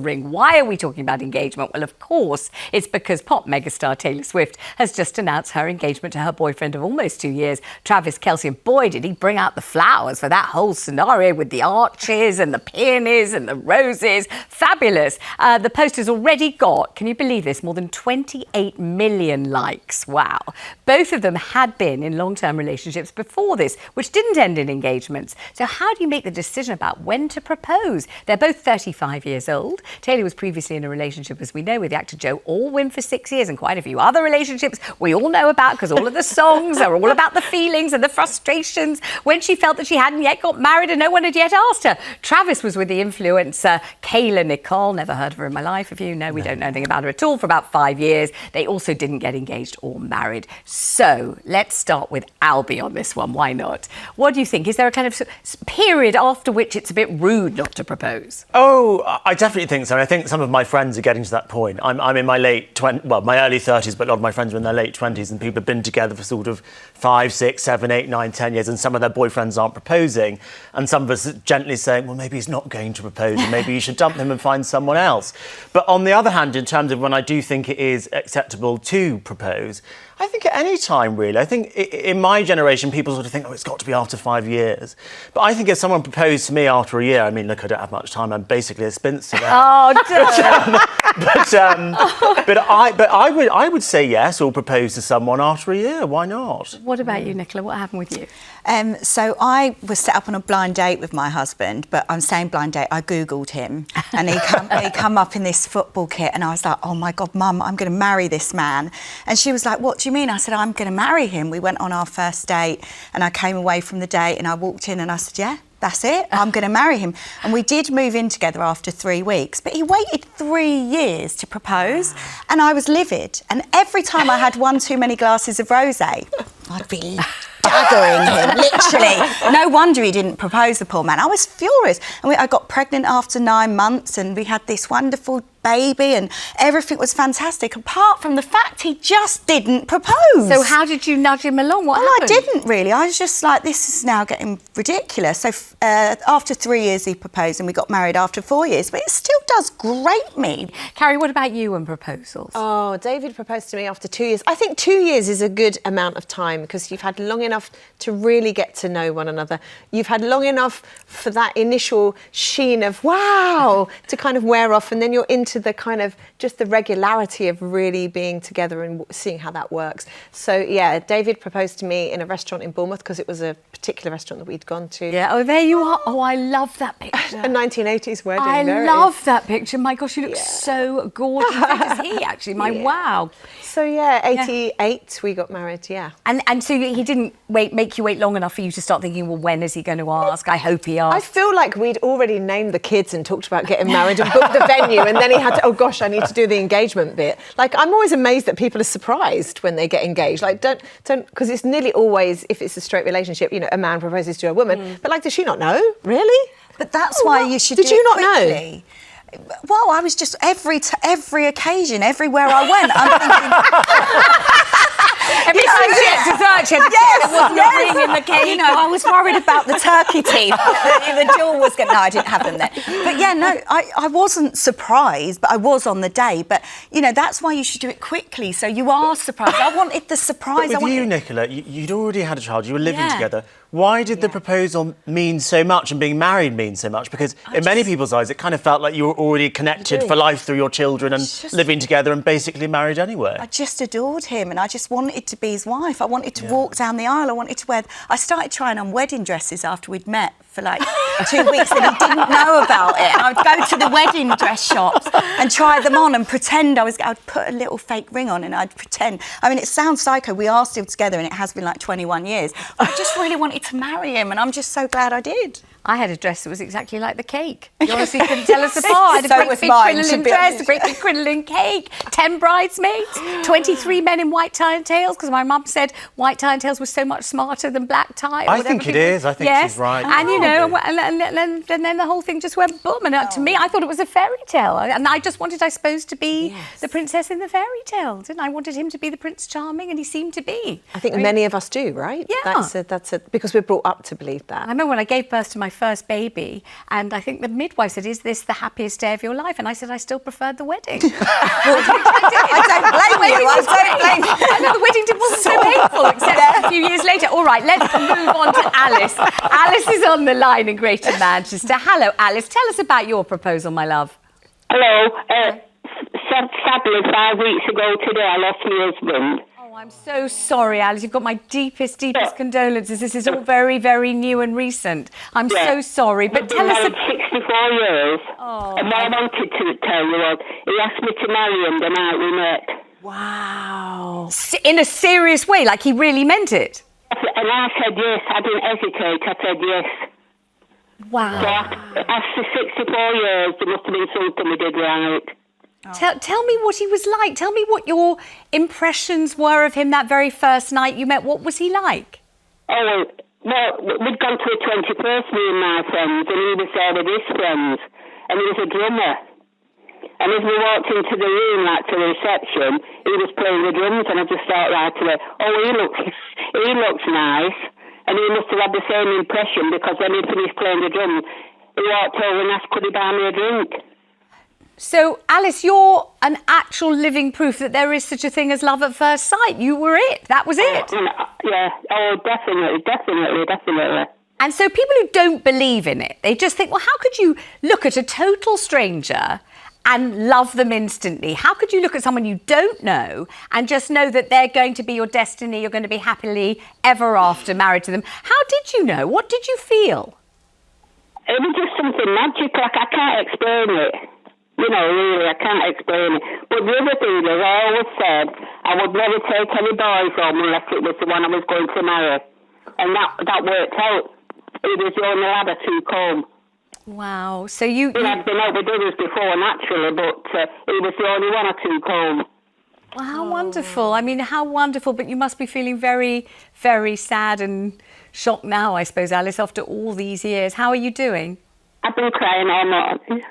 ring. Why are we talking about engagement? Well, of course, it's because pop megastar Taylor Swift has just announced her engagement to her boyfriend of almost 2 years, Travis Kelce. And boy, did he bring out the flowers for that whole scenario with the arches and the peonies and the roses. Fabulous. The post has already got, can you believe this, more than 28 million likes. Wow. Both of them had been in long-term relationships before this, which didn't end in engagements. So how do you make the decision about when to propose? They're both 35 years old. Taylor was previously in a relationship, as we know, with the actor Joe Alwyn for 6 years, and quite a few other relationships we all know about because all of the songs are all about the feelings and the frustrations when she felt that she hadn't yet got married and no one had yet asked her. Travis was with the influencer Nicole, never heard of her in my life. If you know, we don't know anything about her at all, for about 5 years. They also didn't get engaged or married. So let's start with Albie on this one. Why not? What do you think? Is there a kind of period after which it's a bit rude not to propose? Oh, I definitely think so. I think some of my friends are getting to that point. I'm in my my early 30s, but a lot of my friends are in their late 20s, and people have been together for sort of 5, 6, 7, 8, 9, 10 years, and some of their boyfriends aren't proposing. And some of us are gently saying, well, maybe he's not going to propose, and maybe you should dump him and find someone else. But on the other hand, in terms of when I do think it is acceptable to propose, I think at any time, really. I think in my generation, people sort of think, oh, it's got to be after 5 years. But I think if someone proposed to me after a year, I mean, look, I don't have much time. I'm basically a spinster now. Oh, but I would say yes, or propose to someone after a year. Why not? What about you, Nicola? What happened with you? So I was set up on a blind date with my husband, but I'm saying blind date, I Googled him, and he come up in this football kit, and I was like, oh my God, Mum, I'm going to marry this man. And she was like, what do you mean? I said, I'm going to marry him. We went on our first date, and I came away from the date, and I walked in and I said, yeah, that's it, I'm going to marry him. And we did move in together after 3 weeks, but he waited 3 years to propose, and I was livid. And every time I had one too many glasses of rosé, I'd be daggering him, literally. No wonder he didn't propose, the poor man. I was furious. And I got pregnant after 9 months, and we had this wonderful baby, and everything was fantastic, apart from the fact he just didn't propose. So how did you nudge him along? What happened? I didn't really. I was just like, this is now getting ridiculous. So after 3 years he proposed, and we got married after 4 years, but it still does grate me. Carrie, what about you and proposals? Oh, David proposed to me after 2 years. I think 2 years is a good amount of time because you've had long enough to really get to know one another. You've had long enough for that initial sheen of wow to kind of wear off, and then you're into the kind of just the regularity of really being together and seeing how that works. So yeah, David proposed to me in a restaurant in Bournemouth because it was a particular restaurant that we'd gone to. Yeah, oh, there you are. Oh, I love that picture. A 1980s wedding. I love that picture. My gosh, you look so gorgeous. So does he, actually. Wow. So yeah, 88 we got married, yeah. And so he didn't make you wait long enough for you to start thinking, well, when is he going to ask? I hope he asks. I feel like we'd already named the kids and talked about getting married and booked the venue, and then he had to, oh gosh, I need to do the engagement bit. Like, I'm always amazed that people are surprised when they get engaged. Like, don't, because it's nearly always, if it's a straight relationship, you know, a man proposes to a woman, but like, does she not know? Really? But that's why you should Did do you it not quickly. know? Well, I was just every occasion, everywhere I went, I'm thinking. Every time she had dessert, she had to ring in the cake. You know, I was worried about the turkey teeth. The jewel was going. No, I didn't have them there. But yeah, no, I wasn't surprised, but I was on the day. But you know, that's why you should do it quickly, so you are surprised. I wanted the surprise. But with you, Nicola, you'd already had a child. You were living together. Why did the proposal mean so much and being married mean so much? Because in many people's eyes, it kind of felt like you were already connected for life through your children and living together and basically married anyway. I just adored him, and I just wanted to be his wife. I wanted to walk down the aisle. I wanted to wear... I started trying on wedding dresses after we'd met for like 2 weeks, and he didn't know about it. And I'd go to the wedding dress shops and try them on and pretend I'd put a little fake ring on and I'd pretend. I mean, it sounds psycho. We are still together, and it has been like 21 years. I just really wanted to marry him, and I'm just so glad I did. I had a dress that was exactly like the cake. You honestly couldn't tell us apart. I had a great big crinoline dress, a great big crinoline cake, 10 bridesmaids, 23 men in white tie and tails, because my mum said white tie and tails was so much smarter than black tie. I think it is. I think she's right. And, you know, and then the whole thing just went boom. And to me, I thought it was a fairy tale. And I just wanted, I suppose, to be the princess in the fairy tale, didn't I? I wanted him to be the Prince Charming, and he seemed to be. I think many of us do, right? Yeah. That's because we're brought up to believe that. I remember when I gave birth to my first baby, and I think the midwife said, "Is this the happiest day of your life?" And I said, "I still preferred the wedding." I don't blame you. I don't blame you. I know the wedding wasn't so painful, except a few years later. All right, let's move on to Alice. Alice is on the line in Greater Manchester. Hello, Alice. Tell us about your proposal, my love. Hello. Sadly, 5 weeks ago today, I lost my husband. Oh, I'm so sorry, Alice. You've got my deepest condolences. This is all very, very new and recent. I'm so sorry. But tell us... 64 years. Oh, and what I wanted to tell you was, he asked me to marry him the night we met. Wow. In a serious way, like he really meant it? And I said yes. I didn't hesitate. I said yes. Wow. So after 64 years, there must have been something we did right. Tell me what he was like. Tell me what your impressions were of him that very first night you met. What was he like? Oh, well, we'd gone to a 21st, me and my friends, and he was there with his friends, and he was a drummer. And as we walked into the room, like to the reception, he was playing the drums, and I just thought right away, oh, he looks nice. And he must have had the same impression, because when he finished playing the drums, he walked over and asked, could he buy me a drink? So, Alice, you're an actual living proof that there is such a thing as love at first sight. You were it. That was it. Yeah. Oh, definitely. And so people who don't believe in it, they just think, well, how could you look at a total stranger and love them instantly? How could you look at someone you don't know and just know that they're going to be your destiny, you're going to be happily ever after married to them? How did you know? What did you feel? It was just something magical. Like, I can't explain it. You know, really, I can't explain it. But the other thing is, I always said I would never take any boys home unless it was the one I was going to marry. And that worked out. He was the only lad I took home. Wow. So you... He had been out with others before, naturally, but he was the only one I took home. Well, how wonderful. I mean, how wonderful. But you must be feeling very, very sad and shocked now, I suppose, Alice, after all these years. How are you doing? I've been crying all morning.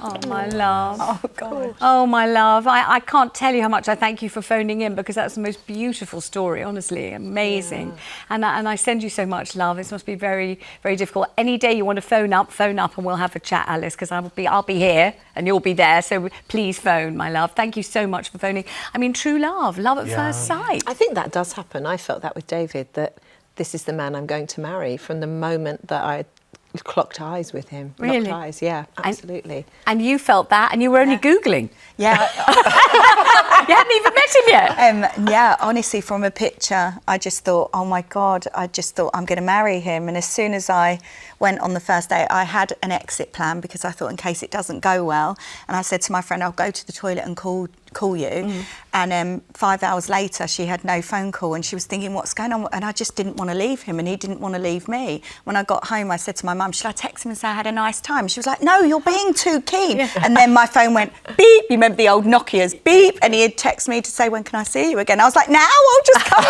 Oh, my love. Oh, God. Oh, my love. I can't tell you how much I thank you for phoning in, because that's the most beautiful story, honestly. Amazing. Yeah. And I send you so much love. This must be very, very difficult. Any day you want to phone up and we'll have a chat, Alice, because I'll be here and you'll be there. So please phone, my love. Thank you so much for phoning. I mean, true love at first sight. I think that does happen. I felt that with David, that this is the man I'm going to marry from the moment that I clocked eyes with him. Really? Locked eyes, yeah, absolutely. And you felt that, and you were only Googling. Yeah. You hadn't even met him yet. Yeah, honestly, from a picture, I just thought, oh my God, I just thought I'm going to marry him. And as soon as I went on the first day, I had an exit plan, because I thought in case it doesn't go well. And I said to my friend, I'll go to the toilet and call you. And 5 hours later, she had no phone call, and she was thinking, what's going on? And I just didn't want to leave him, and he didn't want to leave me. When I got home, I said to my mum, should I text him and say I had a nice time? She was like, no, you're being too keen. Yeah. And then my phone went beep. You remember the old Nokia's beep? And he had texted me to say, when can I see you again? I was like, now I'll just come.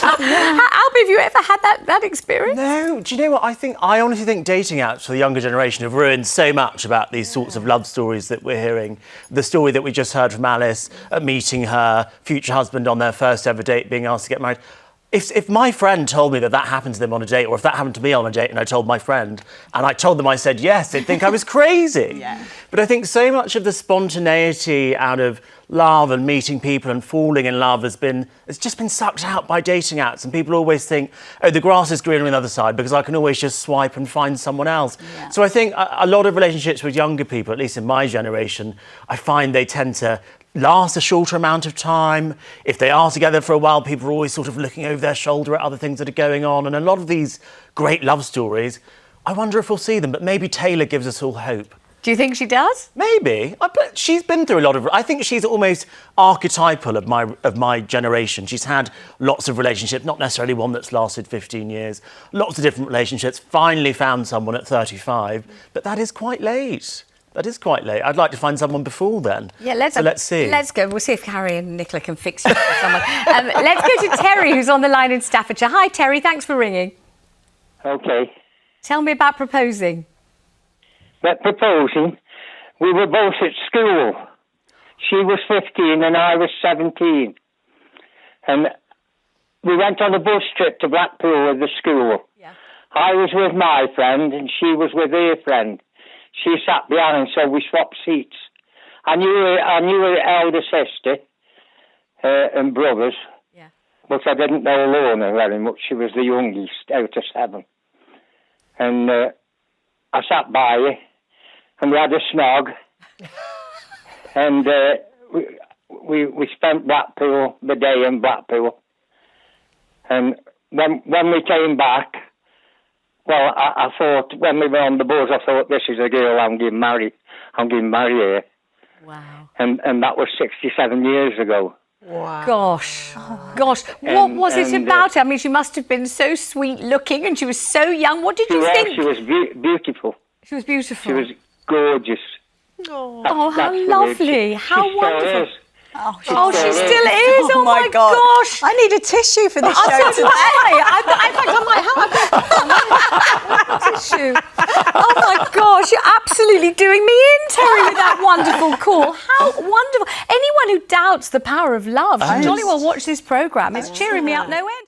Albie, have you ever had that experience? No. Do you know what? I honestly think dating apps for the younger generation have ruined so much about these sorts of love stories that we're hearing. The story that we just heard from Alice, meeting her future husband on their first ever date, being asked to get married. If my friend told me that happened to them on a date, or if that happened to me on a date and I told my friend, and I told them I said yes, they'd think I was crazy. Yeah. But I think so much of the spontaneity out of love and meeting people and falling in love it's just been sucked out by dating apps. And people always think, oh, the grass is greener on the other side, because I can always just swipe and find someone else. Yeah. So I think a lot of relationships with younger people, at least in my generation, I find they tend to last a shorter amount of time. If they are together for a while, people are always sort of looking over their shoulder at other things that are going on. And a lot of these great love stories, I wonder if we'll see them. But maybe Taylor gives us all hope. Do you think she does? Maybe. But she's been through a lot of... I think she's almost archetypal of my generation. She's had lots of relationships, not necessarily one that's lasted 15 years. Lots of different relationships. Finally found someone at 35. But that is quite late. That is quite late. I'd like to find someone before then. Yeah, let's see. Let's go. We'll see if Carrie and Nicola can fix you for someone. Let's go to Terry, who's on the line in Staffordshire. Hi, Terry. Thanks for ringing. Okay. Tell me about proposing. That proposing, we were both at school. She was 15 and I was 17. And we went on a bus trip to Blackpool with the school. Yeah. I was with my friend and she was with her friend. She sat behind, so we swapped seats. I knew her elder sister and brothers, but I didn't know Lorna very much. She was the youngest out of 7. And I sat by her, and we had a snog. And we spent Blackpool, the day in Blackpool. And when we came back, well, I thought, when we were on the bus, I thought, this is a girl I'm getting married. I'm getting married here. Wow. And that was 67 years ago. Wow. Gosh. What was it about her? I mean, she must have been so sweet looking and she was so young. What did you think? She was beautiful. She was beautiful. She was gorgeous. Oh, how lovely. How wonderful. Oh, she still is. Oh my gosh. I need a tissue for this show So do today. I might have a tissue. Oh my gosh, you're absolutely doing me in, Terry, with that wonderful call. How wonderful. Anyone who doubts the power of love should jolly well watch this programme. It's cheering me up no end.